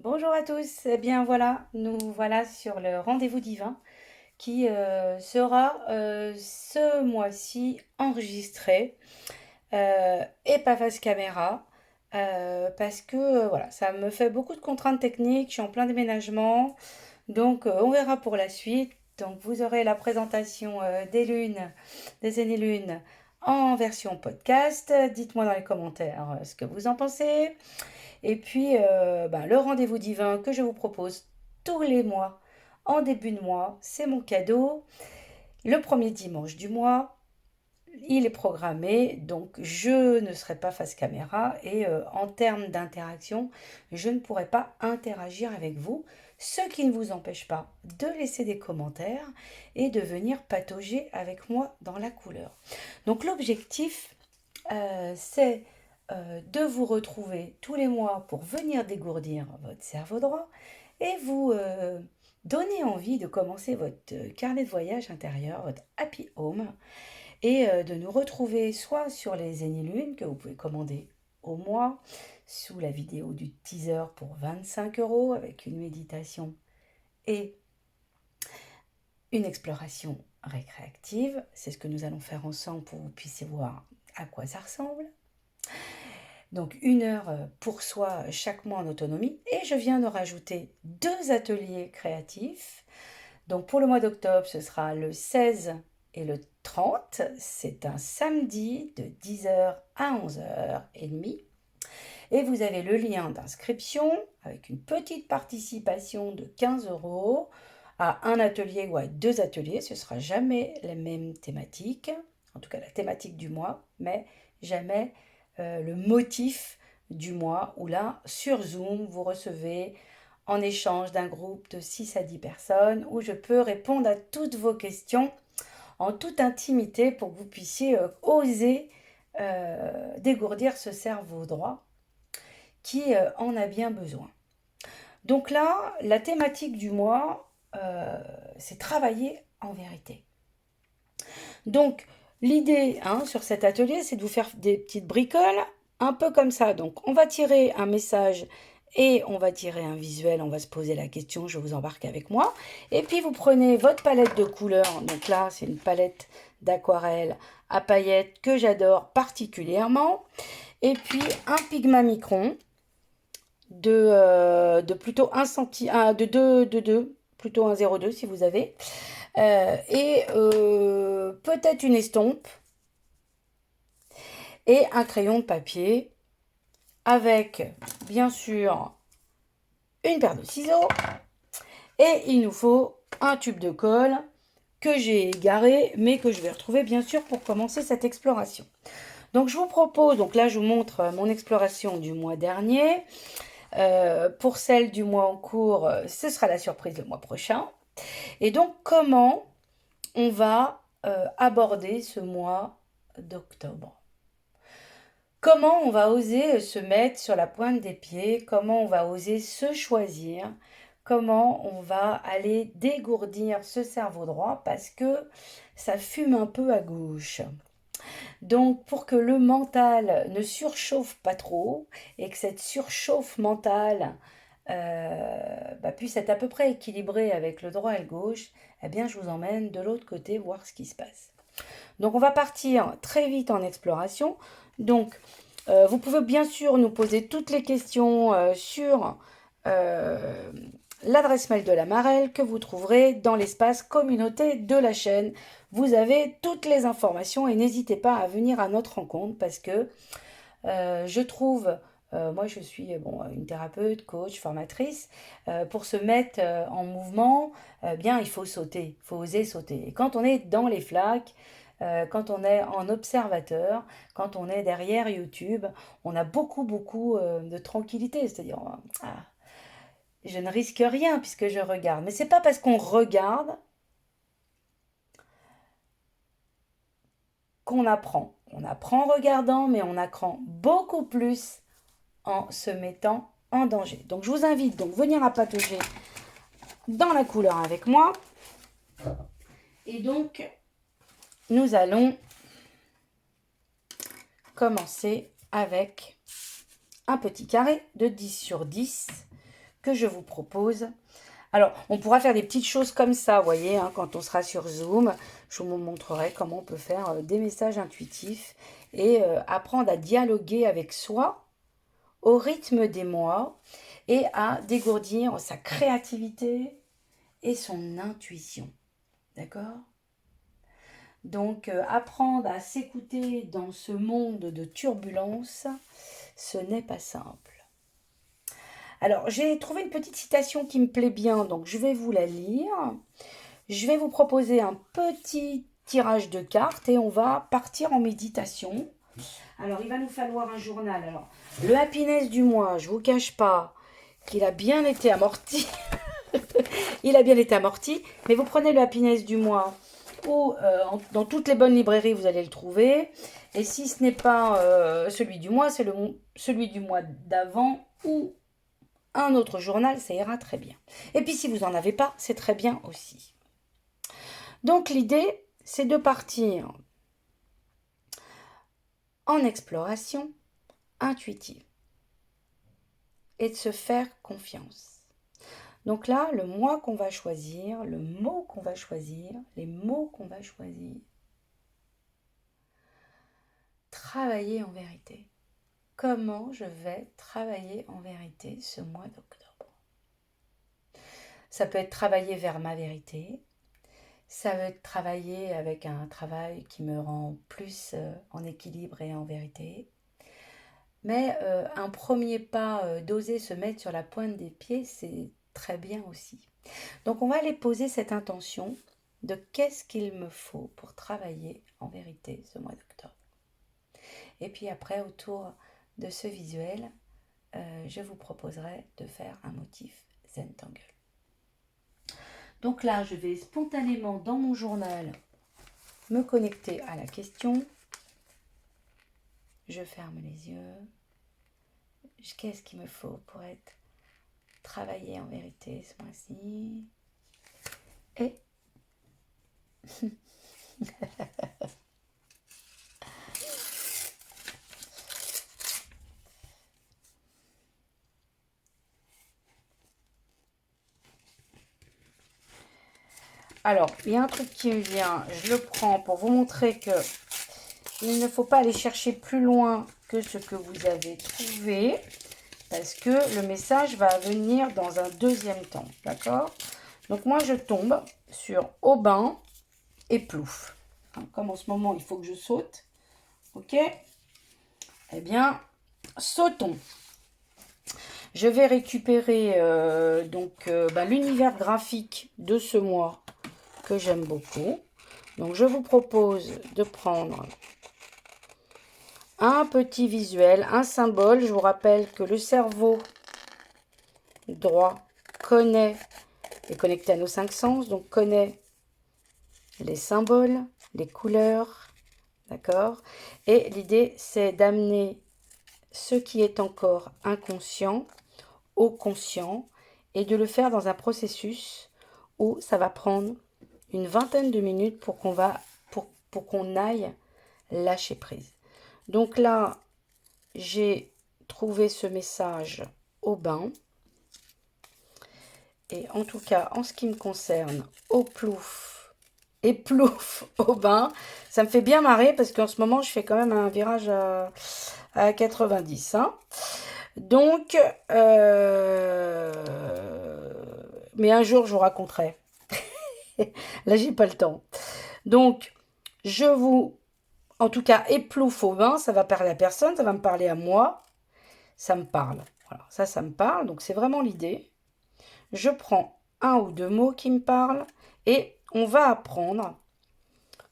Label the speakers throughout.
Speaker 1: Bonjour à tous. Eh bien voilà, nous voilà sur le rendez-vous divin qui sera ce mois-ci enregistré et pas face caméra parce que voilà, ça me fait beaucoup de contraintes techniques. Je suis en plein déménagement, donc on verra pour la suite. Donc vous aurez la présentation des lunes, des années lunes en version podcast. Dites-moi dans les commentaires ce que vous en pensez. Et puis, le rendez-vous divin que je vous propose tous les mois, en début de mois, c'est mon cadeau. Le premier dimanche du mois, il est programmé, donc je ne serai pas face caméra et en termes d'interaction, je ne pourrai pas interagir avec vous, ce qui ne vous empêche pas de laisser des commentaires et de venir patauger avec moi dans la couleur. Donc l'objectif, c'est de vous retrouver tous les mois pour venir dégourdir votre cerveau droit et vous donner envie de commencer votre carnet de voyage intérieur, votre happy home, et de nous retrouver soit sur les Zénilunes que vous pouvez commander au mois, sous la vidéo du teaser pour 25 € avec une méditation et une exploration récréative. C'est ce que nous allons faire ensemble pour que vous puissiez voir à quoi ça ressemble. Donc 1 heure pour soi chaque mois en autonomie. Et je viens de rajouter 2 ateliers créatifs. Donc pour le mois d'octobre, ce sera le 16 et le 30. C'est un samedi de 10 h à 11 h 30. Et vous avez le lien d'inscription avec une petite participation de 15 € à un atelier ou à 2 ateliers. Ce ne sera jamais la même thématique, en tout cas la thématique du mois, mais jamais le motif du mois, où là, sur Zoom, vous recevez en échange d'un groupe de 6 à 10 personnes, où je peux répondre à toutes vos questions en toute intimité pour que vous puissiez oser dégourdir ce cerveau droit qui en a bien besoin. Donc là, la thématique du mois, c'est travailler en vérité. Donc, l'idée sur cet atelier, c'est de vous faire des petites bricoles, un peu comme ça. Donc, on va tirer un message et on va tirer un visuel, on va se poser la question, je vous embarque avec moi. Et puis, vous prenez votre palette de couleurs. Donc là, c'est une palette d'aquarelle à paillettes que j'adore particulièrement. Et puis, un Pigma Micron de plutôt 1 cm, de 2, plutôt un 0,2 si vous avez. Et peut-être une estompe et un crayon de papier avec bien sûr une paire de ciseaux et il nous faut un tube de colle que j'ai égaré mais que je vais retrouver bien sûr pour commencer cette exploration. Donc je vous propose, donc là je vous montre mon exploration du mois dernier. Pour celle du mois en cours, ce sera la surprise le mois prochain. Et donc comment on va aborder ce mois d'octobre? Comment on va oser se mettre sur la pointe des pieds? Comment on va oser se choisir? Comment on va aller dégourdir ce cerveau droit parce que ça fume un peu à gauche? Donc pour que le mental ne surchauffe pas trop et que cette surchauffe mentale puisse être à peu près équilibrée avec le droit et le gauche, eh bien je vous emmène de l'autre côté voir ce qui se passe. Donc on va partir très vite en exploration. Donc vous pouvez bien sûr nous poser toutes les questions sur l'adresse mail de la Marelle que vous trouverez dans l'espace communauté de la chaîne. Vous avez toutes les informations et n'hésitez pas à venir à notre rencontre parce que je trouve, moi je suis une thérapeute, coach, formatrice, pour se mettre en mouvement, bien il faut sauter, il faut oser sauter. Et quand on est dans les flaques, quand on est en observateur, quand on est derrière YouTube, on a beaucoup de tranquillité, c'est-à-dire je ne risque rien puisque je regarde. Mais c'est pas parce qu'on regarde qu'on apprend. On apprend en regardant, mais on apprend beaucoup plus en se mettant en danger. Donc je vous invite donc venir à patauger dans la couleur avec moi. Et donc nous allons commencer avec un petit carré de 10 sur 10 que je vous propose. Alors, on pourra faire des petites choses comme ça, vous voyez, hein, quand on sera sur Zoom. Je vous montrerai comment on peut faire des messages intuitifs et apprendre à dialoguer avec soi au rythme des mois et à dégourdir sa créativité et son intuition. D'accord? Donc, apprendre à s'écouter dans ce monde de turbulences, ce n'est pas simple. Alors, j'ai trouvé une petite citation qui me plaît bien, donc je vais vous la lire. Je vais vous proposer un petit tirage de cartes et on va partir en méditation. Alors, il va nous falloir un journal. Alors, le happiness du mois, je ne vous cache pas qu'il a bien été amorti. Il a bien été amorti, mais vous prenez le happiness du mois ou dans toutes les bonnes librairies, vous allez le trouver. Et si ce n'est pas celui du mois, c'est celui du mois d'avant ou un autre journal, ça ira très bien. Et puis si vous n'en avez pas, c'est très bien aussi. Donc l'idée, c'est de partir en exploration intuitive et de se faire confiance. Donc là, le mois qu'on va choisir, le mot qu'on va choisir, les mots qu'on va choisir, travailler en vérité. Comment je vais travailler en vérité ce mois d'octobre? Ça peut être travailler vers ma vérité, ça veut être travailler avec un travail qui me rend plus en équilibre et en vérité. Mais un premier pas, d'oser se mettre sur la pointe des pieds, c'est très bien aussi. Donc on va aller poser cette intention de qu'est-ce qu'il me faut pour travailler en vérité ce mois d'octobre. Et puis après, autour de ce visuel, je vous proposerai de faire un motif Zentangle. Donc là, je vais spontanément dans mon journal me connecter à la question. Je ferme les yeux. Qu'est-ce qu'il me faut pour être travailler en vérité ce mois-ci? Et alors, il y a un truc qui me vient, je le prends pour vous montrer que il ne faut pas aller chercher plus loin que ce que vous avez trouvé, parce que le message va venir dans un deuxième temps, d'accord? Donc moi, je tombe sur Aubin et Plouf. Comme en ce moment, il faut que je saute, ok? Eh bien, sautons. Je vais récupérer l'univers graphique de ce mois que j'aime beaucoup. Donc, je vous propose de prendre un petit visuel, un symbole. Je vous rappelle que le cerveau droit est connecté à nos 5 sens, donc connaît les symboles, les couleurs, d'accord? Et l'idée, c'est d'amener ce qui est encore inconscient au conscient et de le faire dans un processus où ça va prendre une vingtaine de minutes pour qu'on aille lâcher prise. Donc là, j'ai trouvé ce message au bain. Et en tout cas, en ce qui me concerne, au plouf et plouf au bain, ça me fait bien marrer parce qu'en ce moment, je fais quand même un virage à 90. Hein. Donc, mais un jour, je vous raconterai. Là, j'ai pas le temps. Donc, en tout cas, éplouf au bain, ça va parler à personne, ça va me parler à moi. Ça me parle. Voilà, ça me parle. Donc, c'est vraiment l'idée. Je prends un ou deux mots qui me parlent et on va apprendre.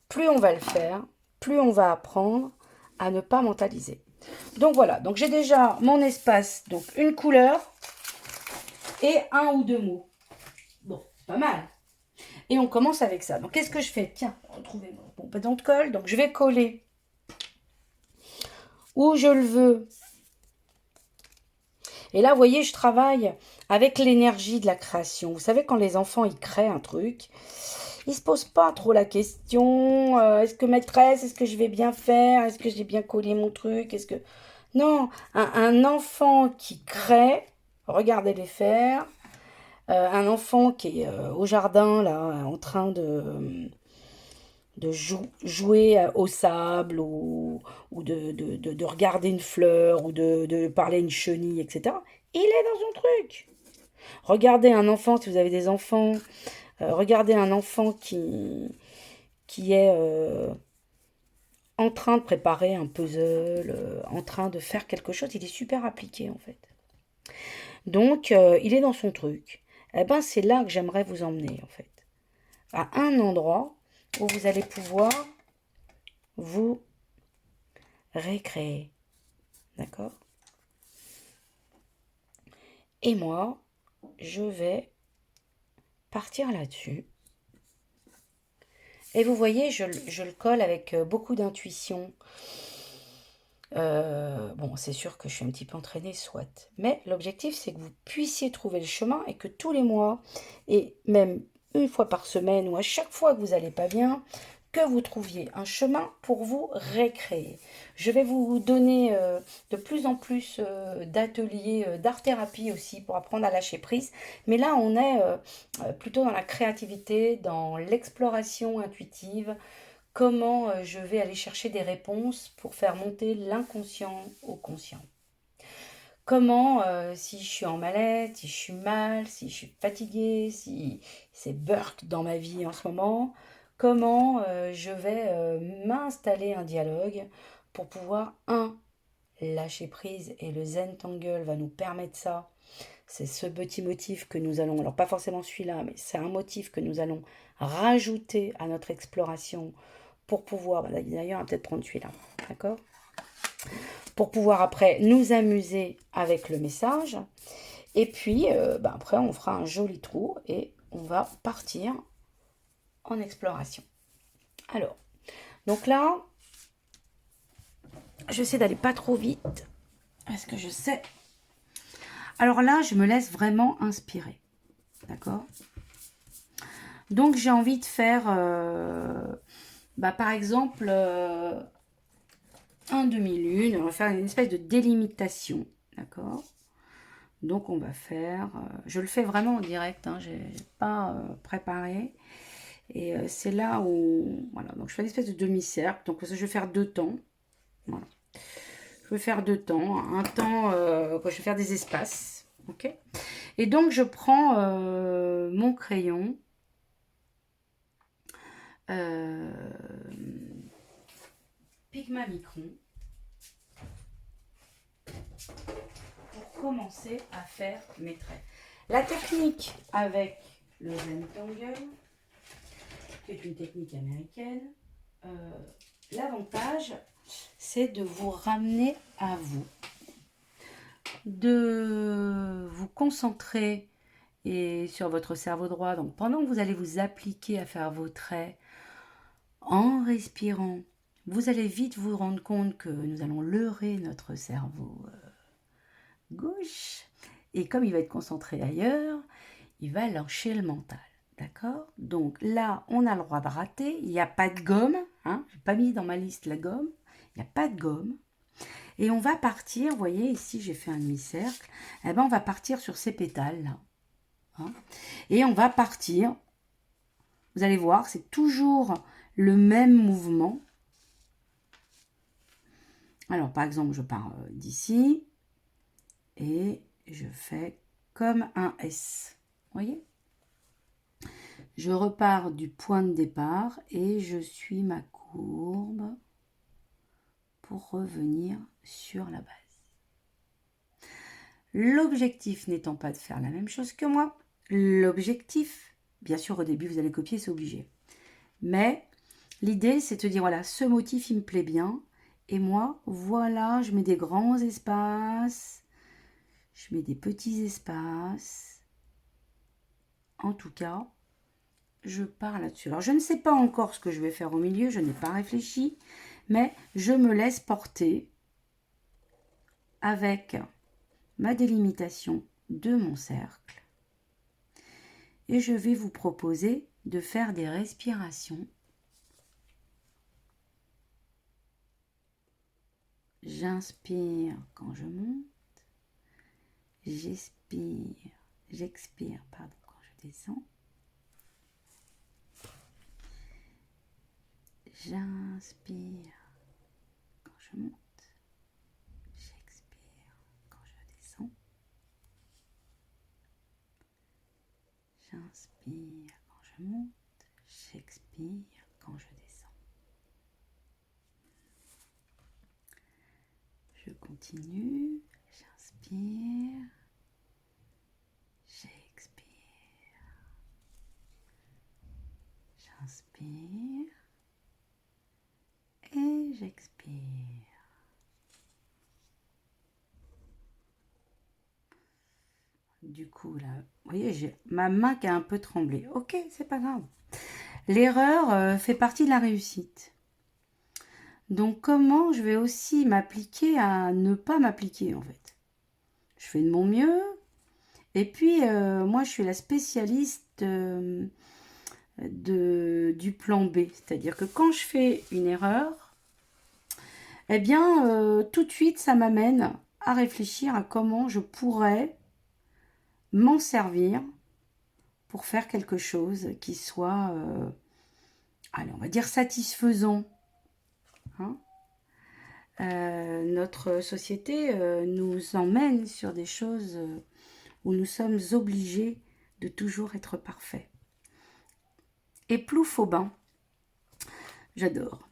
Speaker 1: Plus on va le faire, plus on va apprendre à ne pas mentaliser. Donc voilà, donc j'ai déjà mon espace, donc une couleur et un ou deux mots. Bon, pas mal. Et on commence avec ça. Donc qu'est-ce que je fais? Tiens, retrouvez mon bâton de colle. Donc je vais coller où je le veux. Et là, vous voyez, je travaille avec l'énergie de la création. Vous savez, quand les enfants, ils créent un truc, ils ne se posent pas trop la question, est-ce que maîtresse, est-ce que je vais bien faire? Est-ce que j'ai bien collé mon truc? Non, un enfant qui crée, regardez-les faire. Un enfant qui est au jardin, là, en train de jouer au sable ou de regarder une fleur ou de parler à une chenille, etc. Il est dans son truc. Regardez un enfant, si vous avez des enfants, regardez un enfant qui est en train de préparer un puzzle, en train de faire quelque chose, il est super appliqué en fait. Donc, il est dans son truc. Eh ben, c'est là que j'aimerais vous emmener en fait. À un endroit où vous allez pouvoir vous récréer. D'accord? Et moi, je vais partir là-dessus. Et vous voyez, je le colle avec beaucoup d'intuition. Bon, c'est sûr que je suis un petit peu entraînée, soit. Mais l'objectif, c'est que vous puissiez trouver le chemin et que tous les mois, et même une fois par semaine ou à chaque fois que vous n'allez pas bien, que vous trouviez un chemin pour vous récréer. Je vais vous donner de plus en plus d'ateliers d'art-thérapie aussi pour apprendre à lâcher prise. Mais là, on est plutôt dans la créativité, dans l'exploration intuitive, comment je vais aller chercher des réponses pour faire monter l'inconscient au conscient. Comment, si je suis en mal-être, si je suis mal, si je suis fatiguée, si c'est burk dans ma vie en ce moment, comment je vais m'installer un dialogue pour pouvoir, lâcher prise, et le Zen Tangle va nous permettre ça. C'est ce petit motif que nous allons, alors pas forcément celui-là, mais c'est un motif que nous allons rajouter à notre exploration pour pouvoir, d'ailleurs, on va peut-être prendre celui-là, d'accord? Pour pouvoir après nous amuser avec le message. Et puis, après, on fera un joli trou et on va partir en exploration. Alors, donc là, j'essaie d'aller pas trop vite, parce que je sais. Alors là, je me laisse vraiment inspirer, d'accord? Donc, j'ai envie de faire, par exemple, un demi-lune. On va faire une espèce de délimitation, d'accord? Donc on va faire, je le fais vraiment en direct, hein, j'ai pas préparé. Et c'est là où, voilà, donc je fais une espèce de demi-cercle. Donc je vais faire deux temps. Voilà. Je vais faire deux temps. Un temps, je vais faire des espaces. Ok. Et donc je prends mon crayon. Pigma Micron. Pour commencer à faire mes traits. La technique avec le Zen Tangle, qui est une technique américaine, l'avantage, c'est de vous ramener à vous, de vous concentrer et sur votre cerveau droit. Donc pendant que vous allez vous appliquer à faire vos traits en respirant, vous allez vite vous rendre compte que nous allons leurrer notre cerveau gauche, et comme il va être concentré ailleurs, il va lâcher le mental. D'accord? Donc là, on a le droit de rater. Il n'y a pas de gomme. Hein, je n'ai pas mis dans ma liste la gomme. Il n'y a pas de gomme. Et on va partir, vous voyez, ici j'ai fait un demi-cercle. Eh ben, on va partir sur ces pétales-là. Hein, et on va partir. Vous allez voir, c'est toujours le même mouvement. Alors, par exemple, je pars d'ici. Et je fais comme un S. Vous voyez? Je repars du point de départ et je suis ma courbe pour revenir sur la base. L'objectif n'étant pas de faire la même chose que moi, l'objectif, bien sûr au début vous allez copier, c'est obligé. Mais l'idée c'est de dire voilà, ce motif il me plaît bien. Et moi, voilà, je mets des grands espaces, je mets des petits espaces. En tout cas, je pars là-dessus. Alors, je ne sais pas encore ce que je vais faire au milieu, je n'ai pas réfléchi, mais je me laisse porter avec ma délimitation de mon cercle. Et je vais vous proposer de faire des respirations. J'inspire quand je monte, j'expire
Speaker 2: j'expire, pardon, quand je descends. J'inspire quand je monte. J'expire quand je descends. J'inspire quand je monte. J'expire quand je descends. Je continue. J'inspire. J'expire. J'inspire. Et j'expire. Du coup, là, vous voyez, j'ai ma main qui a un peu tremblé. Ok, c'est pas grave. L'erreur fait partie de la réussite. Donc, comment je vais aussi m'appliquer à ne pas m'appliquer, en fait? Je fais de mon mieux. Et puis, moi, je suis la spécialiste du plan B. C'est-à-dire que quand je fais une erreur, eh bien, tout de suite, ça m'amène à réfléchir à comment je pourrais m'en servir pour faire quelque chose qui soit, allez, on va dire satisfaisant. Hein. Notre société nous emmène sur des choses où nous sommes obligés de toujours être parfaits. Et plouf au bain. J'adore.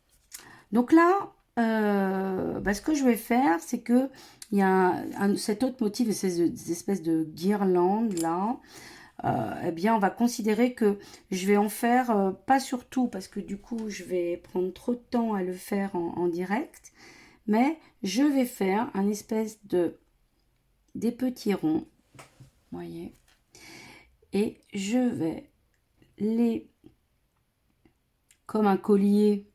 Speaker 2: Donc là, ce que je vais faire, c'est que il y a cet autre motif, ces espèces de guirlandes là. Eh bien, on va considérer que je vais en faire, pas sur tout, parce que du coup, je vais prendre trop de temps à le faire en direct, mais je vais faire un espèce des petits ronds, voyez, et je vais les, comme un collier,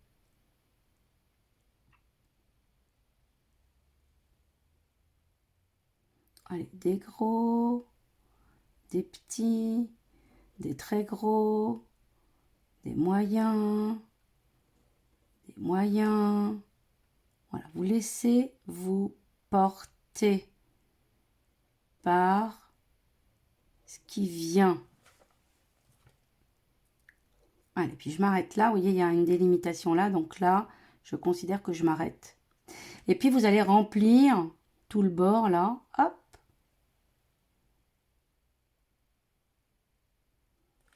Speaker 2: allez, des gros, des petits, des très gros, des moyens, voilà, vous laissez vous porter par ce qui vient. Allez, puis je m'arrête là. Vous voyez, il y a une délimitation là. Donc là, je considère que je m'arrête. Et puis, vous allez remplir tout le bord là. Hop.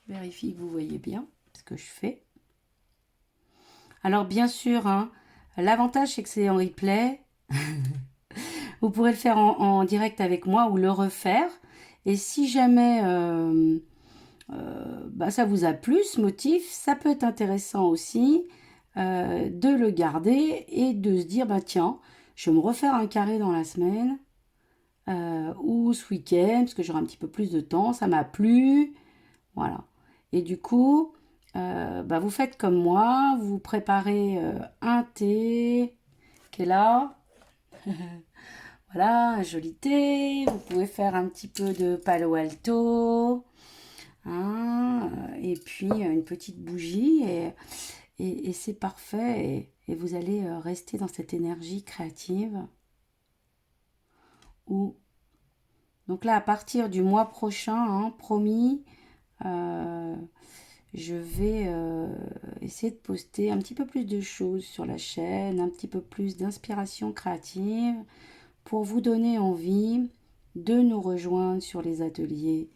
Speaker 2: Je vérifie que vous voyez bien ce que je fais. Alors, bien sûr, hein, l'avantage, c'est que c'est en replay. Vous pourrez le faire en direct avec moi ou le refaire. Et si jamais ça vous a plu, ce motif, ça peut être intéressant aussi de le garder et de se dire, tiens, je vais me refaire un carré dans la semaine ou ce week-end, parce que j'aurai un petit peu plus de temps, ça m'a plu, voilà. Et du coup, vous faites comme moi, vous préparez un thé qui est là, voilà, un joli thé, vous pouvez faire un petit peu de Palo Alto, hein, et puis une petite bougie, et c'est parfait, et vous allez rester dans cette énergie créative où, donc là, à partir du mois prochain, hein, promis, je vais essayer de poster un petit peu plus de choses sur la chaîne, un petit peu plus d'inspiration créative pour vous donner envie de nous rejoindre sur les ateliers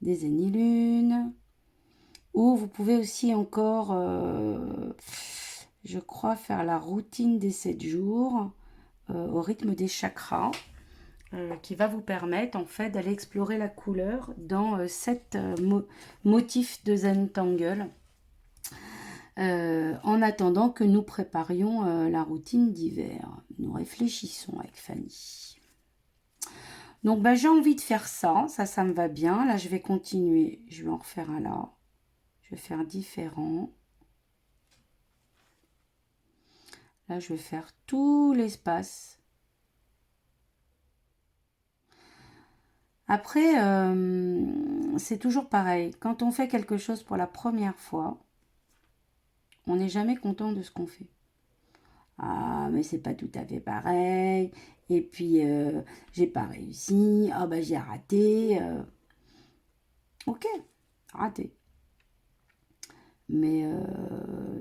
Speaker 2: des Zénilunes, ou vous pouvez aussi encore, je crois, faire la routine des 7 jours au rythme des chakras. Qui va vous permettre en fait d'aller explorer la couleur dans 7 motifs de Zentangle en attendant que nous préparions la routine d'hiver. Nous réfléchissons avec Fanny. Donc j'ai envie de faire ça me va bien. Là je vais continuer, je vais en refaire un là, je vais faire différent. Là je vais faire tout l'espace. Après, c'est toujours pareil. Quand on fait quelque chose pour la première fois, on n'est jamais content de ce qu'on fait. Ah, mais c'est pas tout à fait pareil. Et puis, j'ai pas réussi. Ah, bah, j'ai raté. Ok, raté. Mais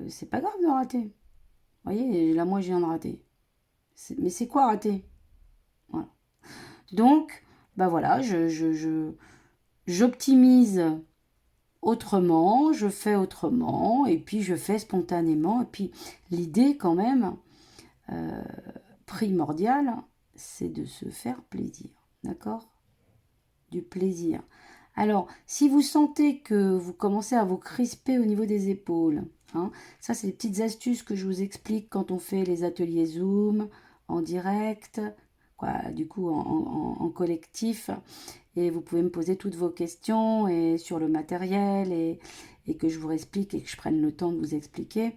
Speaker 2: c'est pas grave de rater. Vous voyez, là, moi, je viens de rater. Mais c'est quoi rater? Voilà. Donc, bah voilà, j'optimise autrement, je fais autrement, et puis je fais spontanément. Et puis, l'idée, quand même, euh, primordiale, c'est de se faire plaisir. D'accord? Du plaisir. Alors, si vous sentez que vous commencez à vous crisper au niveau des épaules, hein, ça c'est les petites astuces que je vous explique quand on fait les ateliers Zoom en direct, quoi, du coup en collectif, et vous pouvez me poser toutes vos questions et sur le matériel et que je vous explique et que je prenne le temps de vous expliquer.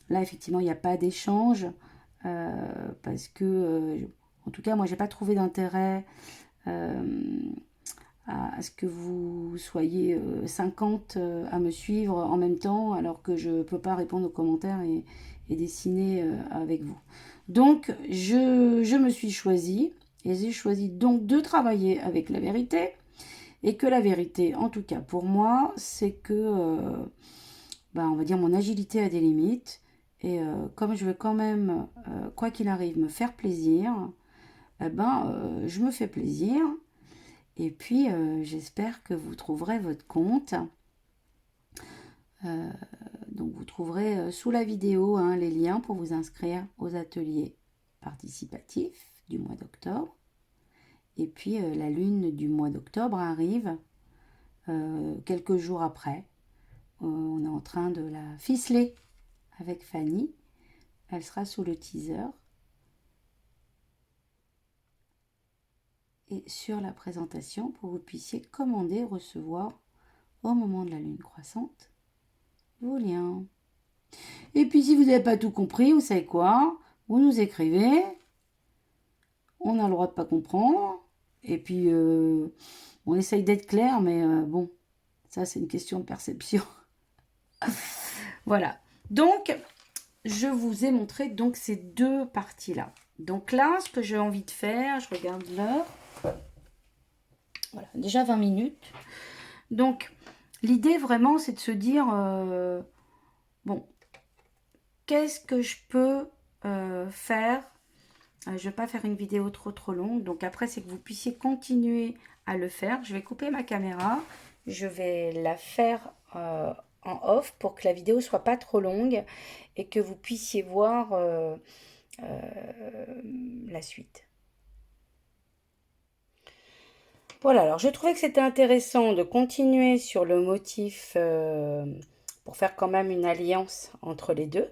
Speaker 2: Là, effectivement, il n'y a pas d'échange parce que, en tout cas, moi, j'ai pas trouvé d'intérêt euh, à ce que vous soyez 50 à me suivre en même temps alors que je ne peux pas répondre aux commentaires et dessiner avec vous. Donc, je me suis choisie et j'ai choisi donc de travailler avec la vérité et que la vérité, en tout cas pour moi, c'est que, on va dire, mon agilité a des limites et comme je veux quand même, quoi qu'il arrive, me faire plaisir, je me fais plaisir. Et puis, j'espère que vous trouverez votre compte. Euh, donc, vous trouverez sous la vidéo hein, les liens pour vous inscrire aux ateliers participatifs du mois d'octobre. Et puis, la lune du mois d'octobre arrive quelques jours après. On est en train de la ficeler avec Fanny. Elle sera sous le teaser. Et sur la présentation pour que vous puissiez commander, recevoir au moment de la lune croissante vos liens. Et puis si vous n'avez pas tout compris, vous savez quoi? Vous nous écrivez, on a le droit de pas comprendre, et puis on essaye d'être clair, mais bon, ça c'est une question de perception. Voilà. Donc, je vous ai montré donc ces deux parties-là. Donc là, ce que j'ai envie de faire, je regarde l'heure. Voilà, déjà 20 minutes. Donc, l'idée vraiment, c'est de se dire, bon, qu'est-ce que je peux faire. Je ne vais pas faire une vidéo trop longue. Donc après, c'est que vous puissiez continuer à le faire. Je vais couper ma caméra. Je vais la faire en off pour que la vidéo soit pas trop longue et que vous puissiez voir la suite. Voilà, alors je trouvais que c'était intéressant de continuer sur le motif pour faire quand même une alliance entre les deux.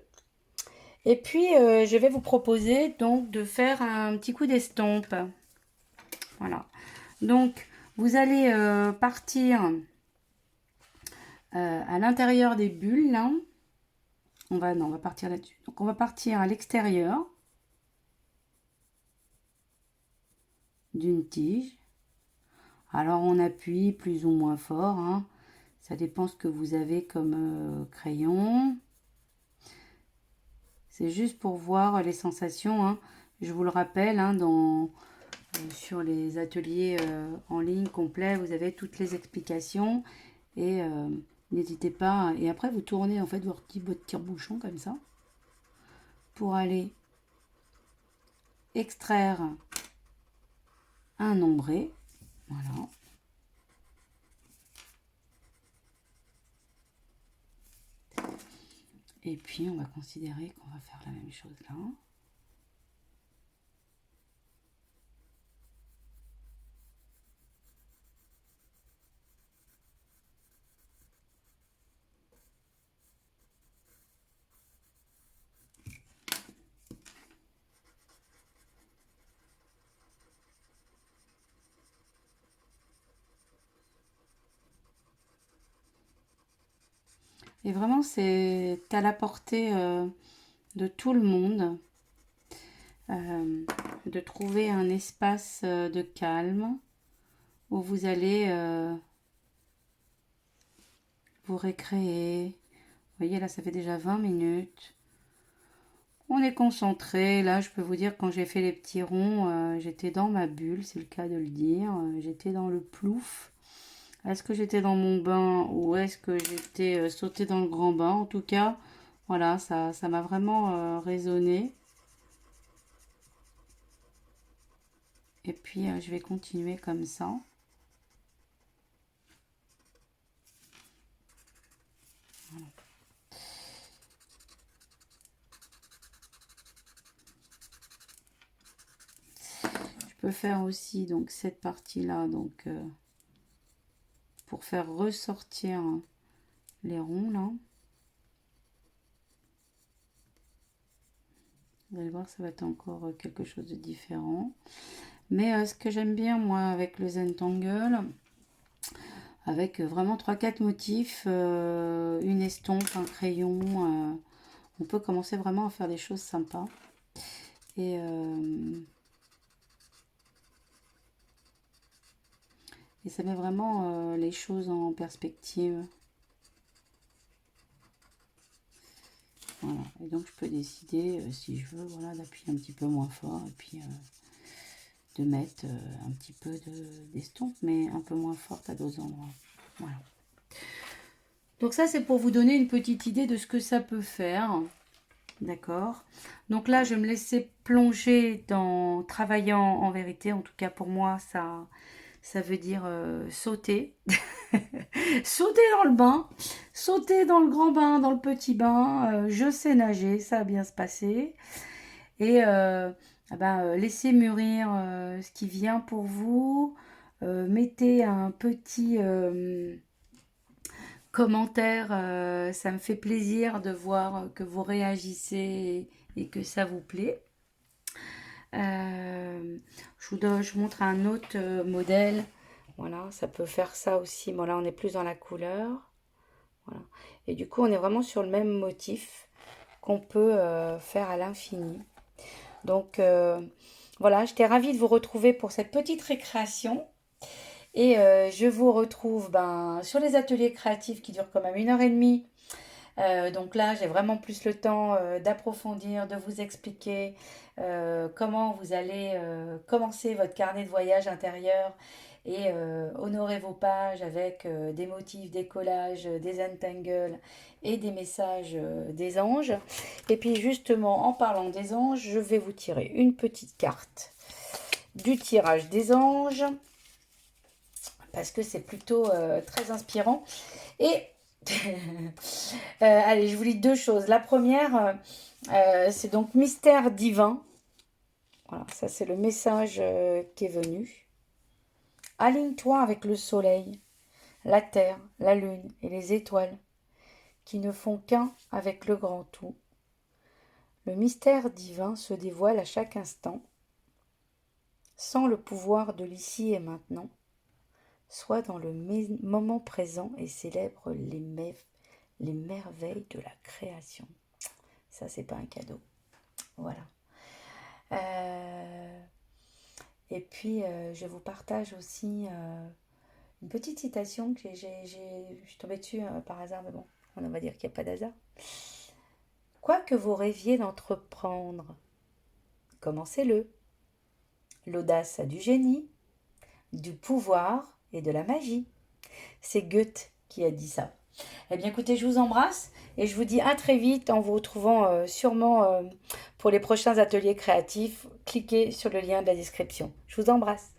Speaker 2: Et puis, je vais vous proposer donc de faire un petit coup d'estompe. Voilà. Donc, vous allez partir à l'intérieur des bulles, là. On va partir là-dessus. Donc, on va partir à l'extérieur d'une tige. Alors, on appuie plus ou moins fort, hein. Ça dépend ce que vous avez comme crayon. C'est juste pour voir les sensations, hein. Je vous le rappelle, hein, sur les ateliers en ligne complets, vous avez toutes les explications. Et n'hésitez pas. Et après, vous tournez en fait votre tire-bouchon comme ça pour aller extraire un ombré. Voilà. Et puis, on va considérer qu'on va faire la même chose là. Et vraiment, c'est à la portée de tout le monde de trouver un espace de calme où vous allez vous récréer. Vous voyez, là, ça fait déjà 20 minutes. On est concentré. Là, je peux vous dire, quand j'ai fait les petits ronds, j'étais dans ma bulle, c'est le cas de le dire. J'étais dans le plouf. Est-ce que j'étais dans mon bain ou est-ce que j'étais sautée dans le grand bain? En tout cas, voilà, ça m'a vraiment résonné. Et puis, je vais continuer comme ça. Voilà. Je peux faire aussi donc cette partie-là, donc pour faire ressortir les ronds là. Vous allez voir, ça va être encore quelque chose de différent. Mais ce que j'aime bien, moi, avec le Zentangle, avec vraiment 3-4 motifs, une estompe, un crayon, on peut commencer vraiment à faire des choses sympas. Et ça met vraiment les choses en perspective. Voilà, et donc je peux décider, si je veux, voilà, d'appuyer un petit peu moins fort et puis de mettre un petit peu d'estompe, mais un peu moins forte à d'autres endroits. Voilà. Donc ça, c'est pour vous donner une petite idée de ce que ça peut faire. D'accord. Donc là, je vais me laisser plonger dans travaillant en vérité. En tout cas, pour moi, ça veut dire sauter. Sauter dans le bain, sauter dans le grand bain, dans le petit bain. Je sais nager, ça va bien se passer. Et laissez mûrir ce qui vient pour vous. Mettez un petit commentaire. Ça me fait plaisir de voir que vous réagissez et que ça vous plaît. Je vous montre un autre modèle. Voilà, ça peut faire ça aussi. Bon, là, on est plus dans la couleur. Voilà. Et du coup, on est vraiment sur le même motif qu'on peut faire à l'infini. Donc, voilà, j'étais ravie de vous retrouver pour cette petite récréation. Et je vous retrouve sur les ateliers créatifs qui durent quand même 1 h 30. Donc là, j'ai vraiment plus le temps d'approfondir, de vous expliquer comment vous allez commencer votre carnet de voyage intérieur et honorer vos pages avec des motifs, des collages, des untangles et des messages des anges. Et puis justement, en parlant des anges, je vais vous tirer une petite carte du tirage des anges parce que c'est plutôt très inspirant. Et allez, je vous lis 2 choses. La première, c'est donc mystère divin. Voilà, ça c'est le message qui est venu. Aligne-toi avec le soleil, la terre, la lune et les étoiles, qui ne font qu'un avec le grand tout. Le mystère divin se dévoile à chaque instant, sans le pouvoir de l'ici et maintenant. Sois dans le moment présent et célèbre les merveilles de la création. Ça, c'est pas un cadeau. Voilà. Et puis, je vous partage aussi une petite citation que je suis tombée dessus par hasard, mais bon, on va dire qu'il n'y a pas d'hasard. Quoi que vous rêviez d'entreprendre, commencez-le. L'audace a du génie, du pouvoir et de la magie. C'est Goethe qui a dit ça. Eh bien écoutez, je vous embrasse et je vous dis à très vite en vous retrouvant sûrement pour les prochains ateliers créatifs. Cliquez sur le lien de la description. Je vous embrasse.